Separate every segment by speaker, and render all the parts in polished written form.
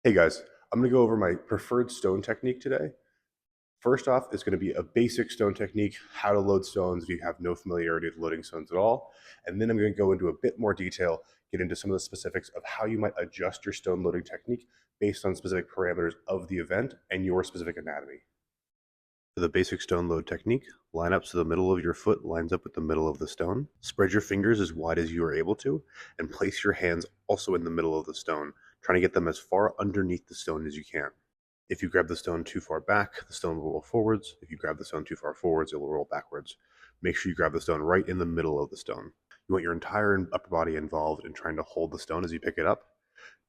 Speaker 1: Hey guys, I'm going to go over my preferred stone technique today. First off is going to be a basic stone technique, how to load stones if you have no familiarity with loading stones at all. And then I'm going to go into a bit more detail, get into some of the specifics of how you might adjust your stone loading technique based on specific parameters of the event and your specific anatomy. For the basic stone load technique, line up so the middle of your foot lines up with the middle of the stone. Spread your fingers as wide as you are able to, and place your hands also in the middle of the stone, trying to get them as far underneath the stone as you can. If you grab the stone too far back, the stone will roll forwards. If you grab the stone too far forwards, it will roll backwards. Make sure you grab the stone right in the middle of the stone. You want your entire upper body involved in trying to hold the stone as you pick it up.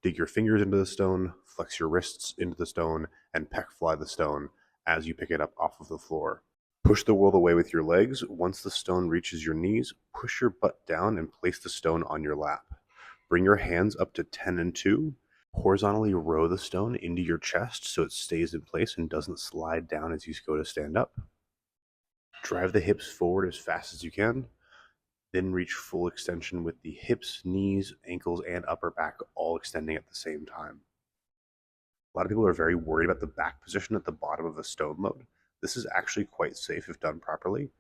Speaker 1: Dig your fingers into the stone, flex your wrists into the stone, and peck fly the stone as you pick it up off of the floor. Push the world away with your legs. Once the stone reaches your knees, push your butt down and place the stone on your lap. Bring your hands up to 10 and 2. Horizontally row the stone into your chest so it stays in place and doesn't slide down as you go to stand up. Drive the hips forward as fast as you can. Then reach full extension with the hips, knees, ankles, and upper back all extending at the same time. A lot of people are very worried about the back position at the bottom of a stone load. This is actually quite safe if done properly.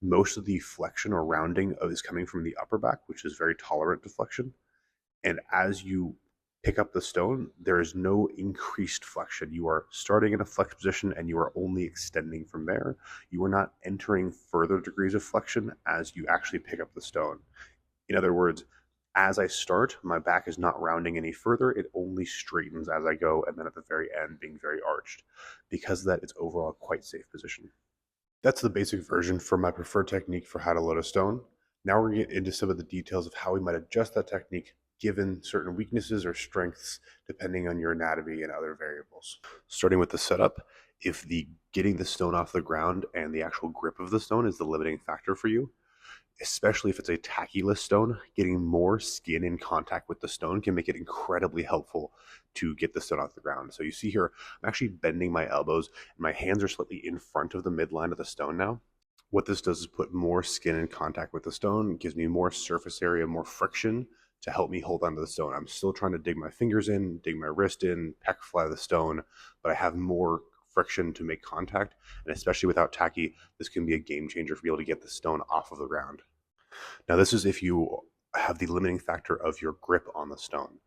Speaker 1: Most of the flexion or rounding is coming from the upper back, which is very tolerant to flexion. And as you pick up the stone, there is no increased flexion. You are starting in a flexed position and you are only extending from there. You are not entering further degrees of flexion as you actually pick up the stone. In other words, as I start, my back is not rounding any further. It only straightens as I go, and then at the very end, being very arched. Because of that, it's overall a quite safe position. That's the basic version for my preferred technique for how to load a stone. Now we're going to get into some of the details of how we might adjust that technique given certain weaknesses or strengths depending on your anatomy and other variables. Starting with the setup, if the getting the stone off the ground and the actual grip of the stone is the limiting factor for you, especially if it's a tachyless stone, getting more skin in contact with the stone can make it incredibly helpful to get the stone off the ground. So you see here, I'm actually bending my elbows and my hands are slightly in front of the midline of the stone now. What this does is put more skin in contact with the stone. It gives me more surface area, more friction to help me hold onto the stone. I'm still trying to dig my fingers in, dig my wrist in, peck fly the stone, but I have more friction to make contact. And especially without tacky, this can be a game changer for being able to get the stone off of the ground. Now, this is if you have the limiting factor of your grip on the stone.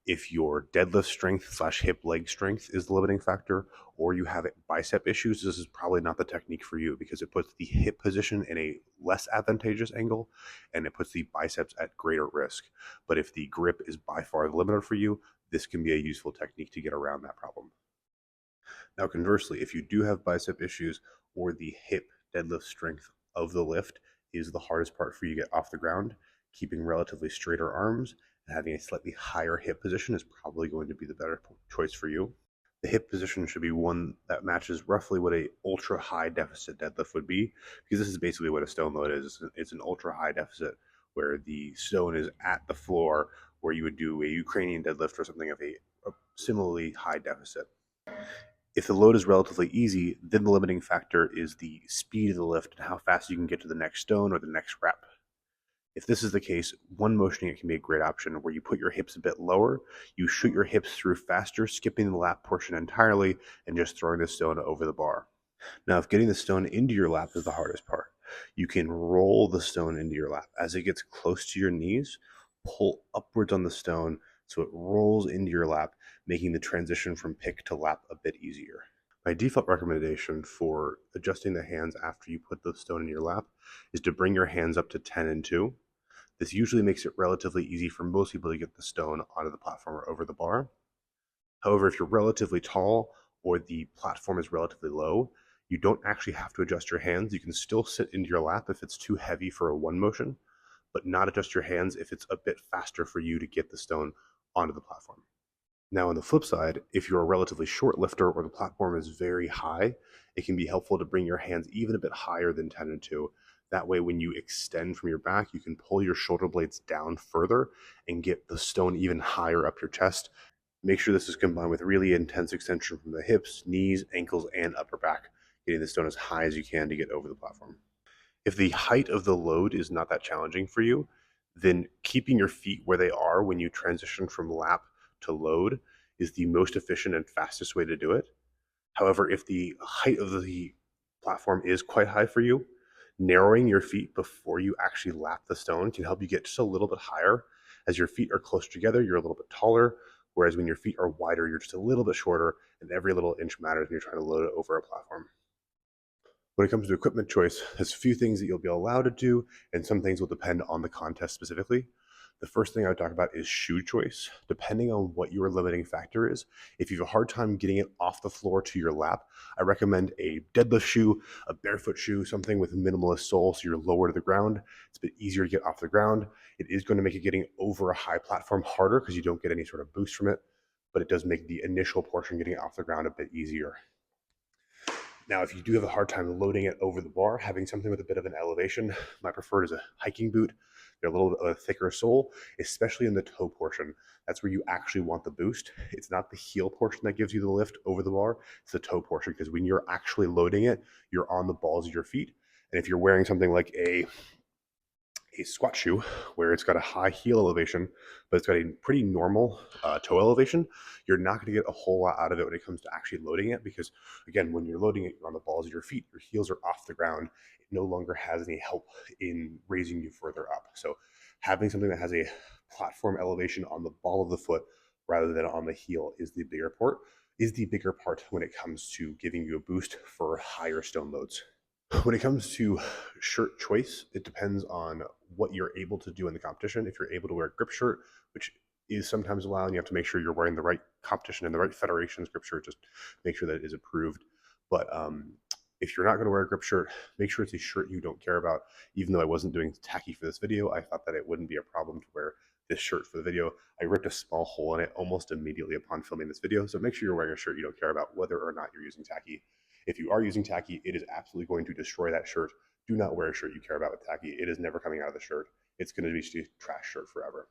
Speaker 1: If your deadlift strength slash hip leg strength is the limiting factor, or you have bicep issues, this is probably not the technique for you because it puts the hip position in a less advantageous angle and it puts the biceps at greater risk. But if the grip is by far the limiter for you, this can be a useful technique to get around that problem. Now, conversely, if you do have bicep issues or the hip deadlift strength of the lift is the hardest part for you to get off the ground, keeping relatively straighter arms and having a slightly higher hip position is probably going to be the better choice for you. The hip position should be one that matches roughly what a ultra high deficit deadlift would be, because this is basically what a stone load is. It's an ultra high deficit where the stone is at the floor, where you would do a Ukrainian deadlift or something of a similarly high deficit. If the load is relatively easy, then the limiting factor is the speed of the lift and how fast you can get to the next stone or the next rep. If this is the case, one motioning it can be a great option where you put your hips a bit lower, you shoot your hips through faster, skipping the lap portion entirely and just throwing the stone over the bar. Now, if getting the stone into your lap is the hardest part, you can roll the stone into your lap. As it gets close to your knees, pull upwards on the stone so it rolls into your lap, making the transition from pick to lap a bit easier. My default recommendation for adjusting the hands after you put the stone in your lap is to bring your hands up to 10 and 2. This usually makes it relatively easy for most people to get the stone onto the platform or over the bar. However, if you're relatively tall or the platform is relatively low, you don't actually have to adjust your hands. You can still sit into your lap if it's too heavy for a one motion, but not adjust your hands if it's a bit faster for you to get the stone onto the platform. Now, on the flip side, if you're a relatively short lifter or the platform is very high, it can be helpful to bring your hands even a bit higher than 10 and 2. That way, when you extend from your back, you can pull your shoulder blades down further and get the stone even higher up your chest. Make sure this is combined with really intense extension from the hips, knees, ankles, and upper back, getting the stone as high as you can to get over the platform. If the height of the load is not that challenging for you, then keeping your feet where they are when you transition from lap to load is the most efficient and fastest way to do it. However, if the height of the platform is quite high for you, narrowing your feet before you actually lap the stone can help you get just a little bit higher. As your feet are closer together, you're a little bit taller, whereas when your feet are wider, you're just a little bit shorter, and every little inch matters when you're trying to load it over a platform. When it comes to equipment choice, there's a few things that you'll be allowed to do, and some things will depend on the contest specifically. The first thing I would talk about is shoe choice. Depending on what your limiting factor is, if you have a hard time getting it off the floor to your lap, I recommend a deadlift shoe, a barefoot shoe, something with a minimalist sole so you're lower to the ground. It's a bit easier to get off the ground. It is going to make it getting over a high platform harder because you don't get any sort of boost from it, but it does make the initial portion getting off the ground a bit easier. Now, if you do have a hard time loading it over the bar, having something with a bit of an elevation, my preferred is a hiking boot. They're a little bit of a thicker sole, especially in the toe portion. That's where you actually want the boost. It's not the heel portion that gives you the lift over the bar, it's the toe portion, because when you're actually loading it, you're on the balls of your feet. And if you're wearing something like a squat shoe where it's got a high heel elevation, but it's got a pretty normal toe elevation, you're not going to get a whole lot out of it when it comes to actually loading it, because again, when you're loading it, you're on the balls of your feet, your heels are off the ground. It no longer has any help in raising you further up. So having something that has a platform elevation on the ball of the foot rather than on the heel is the bigger part when it comes to giving you a boost for higher stone loads. When it comes to shirt choice, it depends on what you're able to do in the competition. If you're able to wear a grip shirt, which is sometimes allowed, and you have to make sure you're wearing the right competition and the right federation's grip shirt, just make sure that it is approved. But if you're not going to wear a grip shirt, make sure it's a shirt you don't care about. Even though I wasn't doing tacky for this video, I thought that it wouldn't be a problem to wear this shirt for the video. I ripped a small hole in it almost immediately upon filming this video, so make sure you're wearing a shirt you don't care about, whether or not you're using tacky. If you are using tacky, it is absolutely going to destroy that shirt. Do not wear a shirt you care about with tacky. It is never coming out of the shirt. It's going to be a trash shirt forever.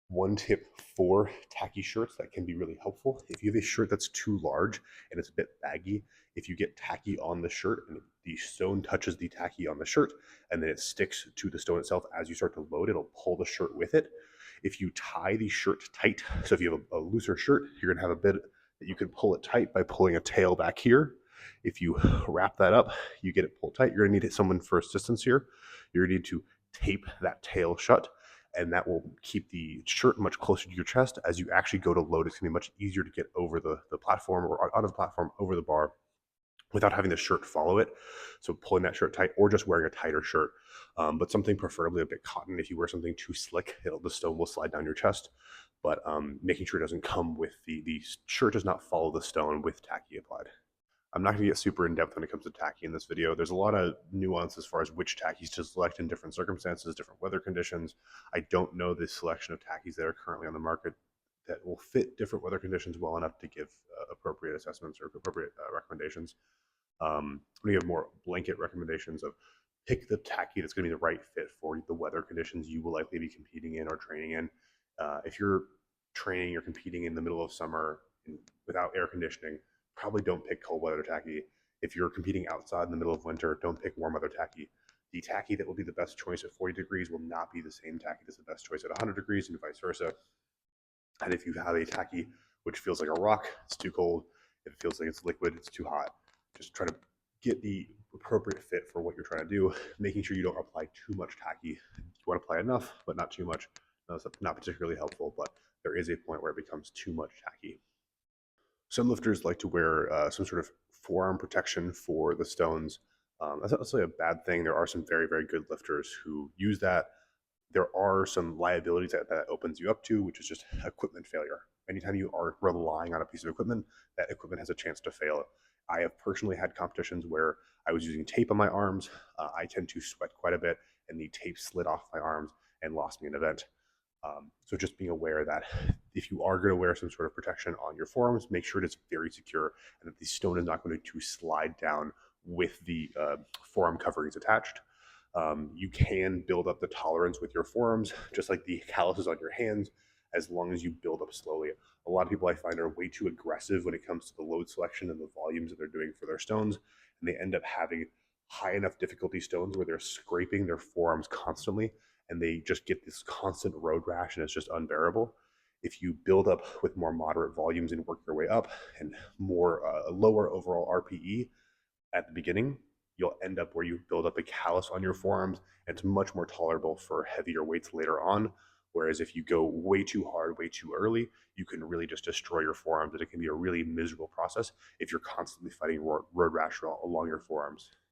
Speaker 1: One tip for tacky shirts that can be really helpful: if you have a shirt that's too large and it's a bit baggy, if you get tacky on the shirt and the stone touches the tacky on the shirt and then it sticks to the stone itself as you start to load, it'll pull the shirt with it. If you tie the shirt tight, so if you have a looser shirt, you're going to have a bit that you can pull it tight by pulling a tail back here. If you wrap that up, you get it pulled tight. You're going to need someone for assistance here. You're going to need to tape that tail shut, and that will keep the shirt much closer to your chest. As you actually go to load, it's going to be much easier to get over the platform or out of the platform over the bar without having the shirt follow it. So pulling that shirt tight, or just wearing a tighter shirt, but something preferably a bit cotton. If you wear something too slick, the stone will slide down your chest. But making sure it doesn't come with the shirt does not follow the stone with tacky applied. I'm not going to get super in depth when it comes to tacky in this video. There's a lot of nuance as far as which tackies to select in different circumstances, different weather conditions. I don't know the selection of tackies that are currently on the market that will fit different weather conditions well enough to give appropriate assessments or appropriate recommendations. We have more blanket recommendations of pick the tacky that's going to be the right fit for the weather conditions you will likely be competing in or training in. If you're training or competing in the middle of summer without air conditioning, probably don't pick cold weather tacky. If you're competing outside in the middle of winter, don't pick warm weather tacky. The tacky that will be the best choice at 40 degrees will not be the same tacky that's the best choice at 100 degrees, and vice versa. And if you have a tacky which feels like a rock, it's too cold. If it feels like it's liquid, it's too hot. Just try to get the appropriate fit for what you're trying to do, making sure you don't apply too much tacky. You want to apply enough, but not too much. That's not particularly helpful, but there is a point where it becomes too much tacky. Some lifters like to wear some sort of forearm protection for the stones. That's not necessarily a bad thing. There are some very, very good lifters who use that. There are some liabilities that opens you up to, which is just equipment failure. Anytime you are relying on a piece of equipment, that equipment has a chance to fail. I have personally had competitions where I was using tape on my arms. I tend to sweat quite a bit, and the tape slid off my arms and lost me an event. So just being aware that if you are going to wear some sort of protection on your forearms, make sure it is very secure and that the stone is not going to slide down with the forearm coverings attached. You can build up the tolerance with your forearms, just like the calluses on your hands, as long as you build up slowly. A lot of people I find are way too aggressive when it comes to the load selection and the volumes that they're doing for their stones, and they end up having high enough difficulty stones where they're scraping their forearms constantly, and they just get this constant road rash, and it's just unbearable. If you build up with more moderate volumes and work your way up and more lower overall RPE at the beginning, you'll end up where you build up a callus on your forearms, and it's much more tolerable for heavier weights later on. Whereas if you go way too hard, way too early, you can really just destroy your forearms, and it can be a really miserable process if you're constantly fighting road rash along your forearms.